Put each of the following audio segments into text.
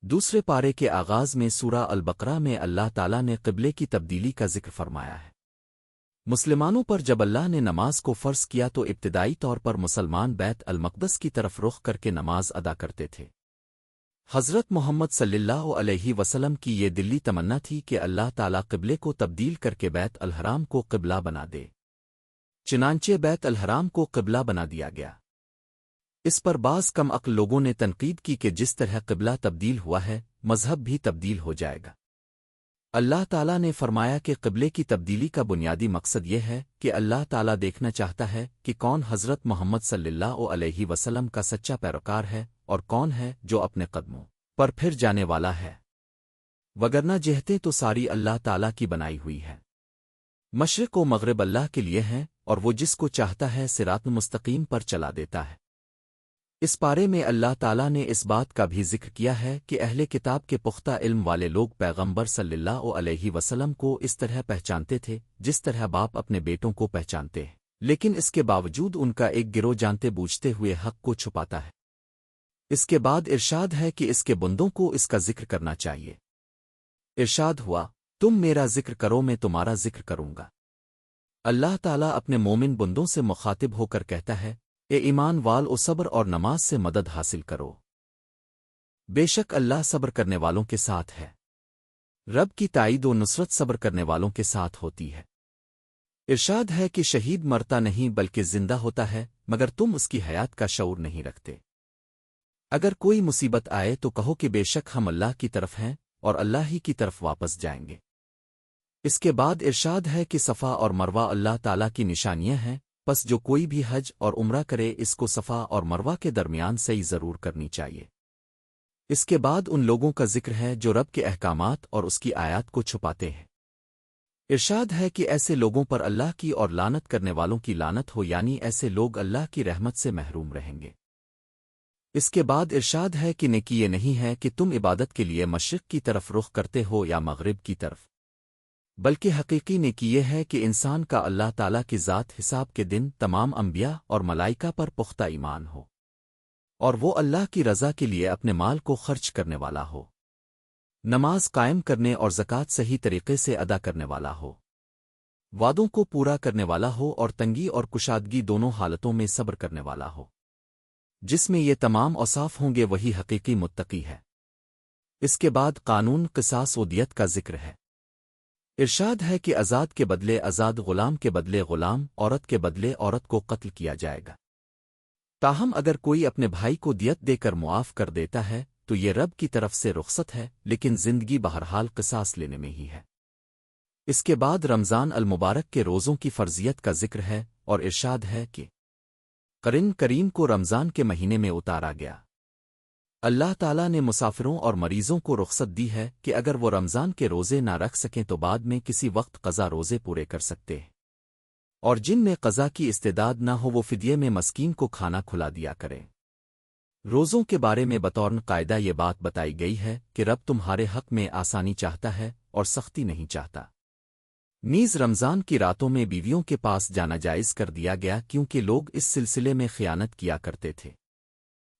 دوسرے پارے کے آغاز میں سورہ البقرہ میں اللہ تعالیٰ نے قبلے کی تبدیلی کا ذکر فرمایا ہے۔ مسلمانوں پر جب اللہ نے نماز کو فرض کیا تو ابتدائی طور پر مسلمان بیت المقدس کی طرف رخ کر کے نماز ادا کرتے تھے۔ حضرت محمد صلی اللہ علیہ وسلم کی یہ دلی تمنا تھی کہ اللہ تعالیٰ قبلے کو تبدیل کر کے بیت الحرام کو قبلہ بنا دے۔ چنانچہ بیت الحرام کو قبلہ بنا دیا گیا۔ اس پر بعض کم عقل لوگوں نے تنقید کی کہ جس طرح قبلہ تبدیل ہوا ہے مذہب بھی تبدیل ہو جائے گا۔ اللہ تعالیٰ نے فرمایا کہ قبلے کی تبدیلی کا بنیادی مقصد یہ ہے کہ اللہ تعالیٰ دیکھنا چاہتا ہے کہ کون حضرت محمد صلی اللہ علیہ وسلم کا سچا پیروکار ہے اور کون ہے جو اپنے قدموں پر پھر جانے والا ہے، وگرنہ جہتیں تو ساری اللہ تعالیٰ کی بنائی ہوئی ہے۔ مشرق و مغرب اللہ کے لیے ہیں اور وہ جس کو چاہتا ہے صراط مستقیم پر چلا دیتا ہے۔ اس پارے میں اللہ تعالیٰ نے اس بات کا بھی ذکر کیا ہے کہ اہل کتاب کے پختہ علم والے لوگ پیغمبر صلی اللہ علیہ وسلم کو اس طرح پہچانتے تھے جس طرح باپ اپنے بیٹوں کو پہچانتے ہیں، لیکن اس کے باوجود ان کا ایک گروہ جانتے بوجھتے ہوئے حق کو چھپاتا ہے۔ اس کے بعد ارشاد ہے کہ اس کے بندوں کو اس کا ذکر کرنا چاہیے۔ ارشاد ہوا، تم میرا ذکر کرو میں تمہارا ذکر کروں گا۔ اللہ تعالیٰ اپنے مومن بندوں سے مخاطب ہو کر کہتا ہے، اے ایمان والو صبر اور نماز سے مدد حاصل کرو، بے شک اللہ صبر کرنے والوں کے ساتھ ہے۔ رب کی تائید و نصرت صبر کرنے والوں کے ساتھ ہوتی ہے۔ ارشاد ہے کہ شہید مرتا نہیں بلکہ زندہ ہوتا ہے مگر تم اس کی حیات کا شعور نہیں رکھتے۔ اگر کوئی مصیبت آئے تو کہو کہ بے شک ہم اللہ کی طرف ہیں اور اللہ ہی کی طرف واپس جائیں گے۔ اس کے بعد ارشاد ہے کہ صفا اور مروہ اللہ تعالیٰ کی نشانیاں ہیں، پس جو کوئی بھی حج اور عمرہ کرے اس کو صفا اور مروہ کے درمیان صحیح ضرور کرنی چاہیے۔ اس کے بعد ان لوگوں کا ذکر ہے جو رب کے احکامات اور اس کی آیات کو چھپاتے ہیں۔ ارشاد ہے کہ ایسے لوگوں پر اللہ کی اور لعنت کرنے والوں کی لعنت ہو، یعنی ایسے لوگ اللہ کی رحمت سے محروم رہیں گے۔ اس کے بعد ارشاد ہے کہ نیکی یہ نہیں ہے کہ تم عبادت کے لیے مشرق کی طرف رخ کرتے ہو یا مغرب کی طرف، بلکہ حقیقی نیکی یہ ہے کہ انسان کا اللہ تعالیٰ کی ذات حساب کے دن تمام انبیاء اور ملائکہ پر پختہ ایمان ہو، اور وہ اللہ کی رضا کے لیے اپنے مال کو خرچ کرنے والا ہو، نماز قائم کرنے اور زکوٰۃ صحیح طریقے سے ادا کرنے والا ہو، وعدوں کو پورا کرنے والا ہو اور تنگی اور کشادگی دونوں حالتوں میں صبر کرنے والا ہو۔ جس میں یہ تمام اوصاف ہوں گے وہی حقیقی متقی ہے۔ اس کے بعد قانون قصاص و دیت کا ذکر ہے۔ ارشاد ہے کہ آزاد کے بدلے آزاد، غلام کے بدلے غلام، عورت کے بدلے عورت کو قتل کیا جائے گا۔ تاہم اگر کوئی اپنے بھائی کو دیت دے کر معاف کر دیتا ہے تو یہ رب کی طرف سے رخصت ہے، لیکن زندگی بہرحال قصاص لینے میں ہی ہے۔ اس کے بعد رمضان المبارک کے روزوں کی فرضیت کا ذکر ہے اور ارشاد ہے کہ قرآن کریم کو رمضان کے مہینے میں اتارا گیا۔ اللہ تعالیٰ نے مسافروں اور مریضوں کو رخصت دی ہے کہ اگر وہ رمضان کے روزے نہ رکھ سکیں تو بعد میں کسی وقت قضا روزے پورے کر سکتے ہیں، اور جن میں قضا کی استعداد نہ ہو وہ فدیے میں مسکین کو کھانا کھلا دیا کریں۔ روزوں کے بارے میں بطور قاعدہ یہ بات بتائی گئی ہے کہ رب تمہارے حق میں آسانی چاہتا ہے اور سختی نہیں چاہتا۔ نیز رمضان کی راتوں میں بیویوں کے پاس جانا جائز کر دیا گیا کیونکہ لوگ اس سلسلے میں خیانت کیا کرتے تھے،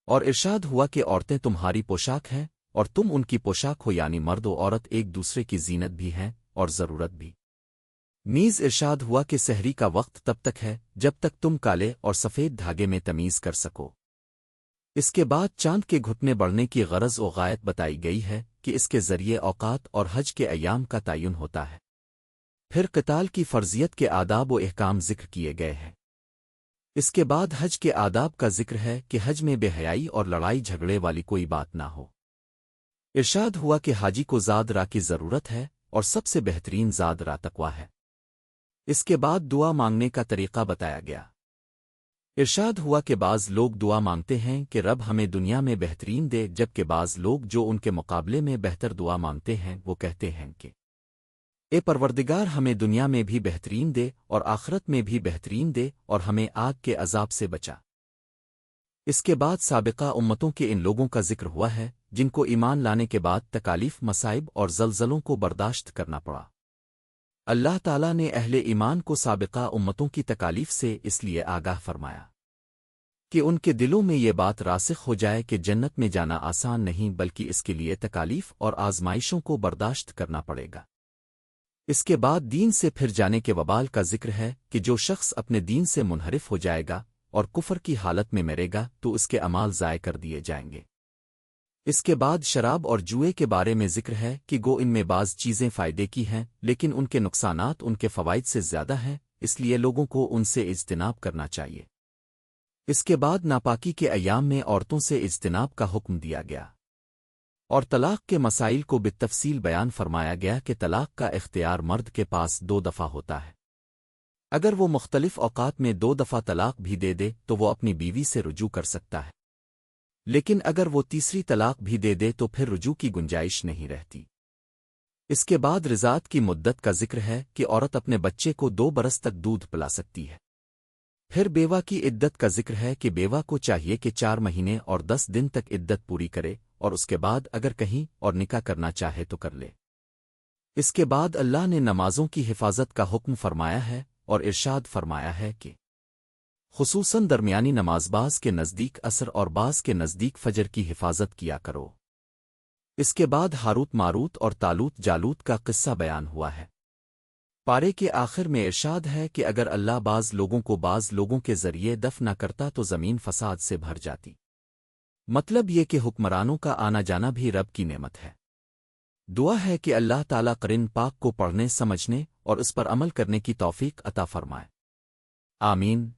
اور ارشاد ہوا کہ عورتیں تمہاری پوشاک ہیں اور تم ان کی پوشاک ہو، یعنی مرد و عورت ایک دوسرے کی زینت بھی ہیں اور ضرورت بھی۔ نیز ارشاد ہوا کہ سحری کا وقت تب تک ہے جب تک تم کالے اور سفید دھاگے میں تمیز کر سکو۔ اس کے بعد چاند کے گھٹنے بڑھنے کی غرض و غایت بتائی گئی ہے کہ اس کے ذریعے اوقات اور حج کے ایام کا تعین ہوتا ہے۔ پھر قتال کی فرضیت کے آداب و احکام ذکر کیے گئے ہیں۔ اس کے بعد حج کے آداب کا ذکر ہے کہ حج میں بے حیائی اور لڑائی جھگڑے والی کوئی بات نہ ہو۔ ارشاد ہوا کہ حاجی کو زاد راہ کی ضرورت ہے اور سب سے بہترین زاد راہ تقویٰ ہے۔ اس کے بعد دعا مانگنے کا طریقہ بتایا گیا۔ ارشاد ہوا کہ بعض لوگ دعا مانگتے ہیں کہ رب ہمیں دنیا میں بہترین دے، جبکہ بعض لوگ جو ان کے مقابلے میں بہتر دعا مانگتے ہیں وہ کہتے ہیں کہ اے پروردگار ہمیں دنیا میں بھی بہترین دے اور آخرت میں بھی بہترین دے اور ہمیں آگ کے عذاب سے بچا۔ اس کے بعد سابقہ امتوں کے ان لوگوں کا ذکر ہوا ہے جن کو ایمان لانے کے بعد تکالیف، مصائب اور زلزلوں کو برداشت کرنا پڑا۔ اللہ تعالیٰ نے اہل ایمان کو سابقہ امتوں کی تکالیف سے اس لیے آگاہ فرمایا کہ ان کے دلوں میں یہ بات راسخ ہو جائے کہ جنت میں جانا آسان نہیں بلکہ اس کے لیے تکالیف اور آزمائشوں کو برداشت کرنا پڑے گا۔ اس کے بعد دین سے پھر جانے کے وبال کا ذکر ہے کہ جو شخص اپنے دین سے منحرف ہو جائے گا اور کفر کی حالت میں مرے گا تو اس کے اعمال ضائع کر دیے جائیں گے۔ اس کے بعد شراب اور جوئے کے بارے میں ذکر ہے کہ گو ان میں بعض چیزیں فائدے کی ہیں لیکن ان کے نقصانات ان کے فوائد سے زیادہ ہیں، اس لیے لوگوں کو ان سے اجتناب کرنا چاہیے۔ اس کے بعد ناپاکی کے ایام میں عورتوں سے اجتناب کا حکم دیا گیا اور طلاق کے مسائل کو بالتفصیل بیان فرمایا گیا کہ طلاق کا اختیار مرد کے پاس 2 دفعہ ہوتا ہے۔ اگر وہ مختلف اوقات میں 2 دفعہ طلاق بھی دے دے تو وہ اپنی بیوی سے رجوع کر سکتا ہے، لیکن اگر وہ تیسری طلاق بھی دے دے تو پھر رجوع کی گنجائش نہیں رہتی۔ اس کے بعد رضاعت کی مدت کا ذکر ہے کہ عورت اپنے بچے کو 2 برس تک دودھ پلا سکتی ہے۔ پھر بیوہ کی عدت کا ذکر ہے کہ بیوہ کو چاہیے کہ 4 مہینے اور 10 دن تک عدت پوری کرے اور اس کے بعد اگر کہیں اور نکاح کرنا چاہے تو کر لے۔ اس کے بعد اللہ نے نمازوں کی حفاظت کا حکم فرمایا ہے اور ارشاد فرمایا ہے کہ خصوصاً درمیانی نماز بعض کے نزدیک عصر اور بعض کے نزدیک فجر کی حفاظت کیا کرو۔ اس کے بعد ہاروت ماروت اور تالوت جالوت کا قصہ بیان ہوا ہے۔ پارے کے آخر میں ارشاد ہے کہ اگر اللہ بعض لوگوں کے ذریعے دفع نہ کرتا تو زمین فساد سے بھر جاتی۔ مطلب یہ کہ حکمرانوں کا آنا جانا بھی رب کی نعمت ہے۔ دعا ہے کہ اللہ تعالیٰ قرآن پاک کو پڑھنے سمجھنے اور اس پر عمل کرنے کی توفیق عطا فرمائے۔ آمین۔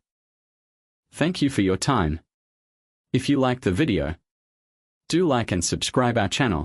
Thank you for your time. If you liked the video, do like and subscribe our channel.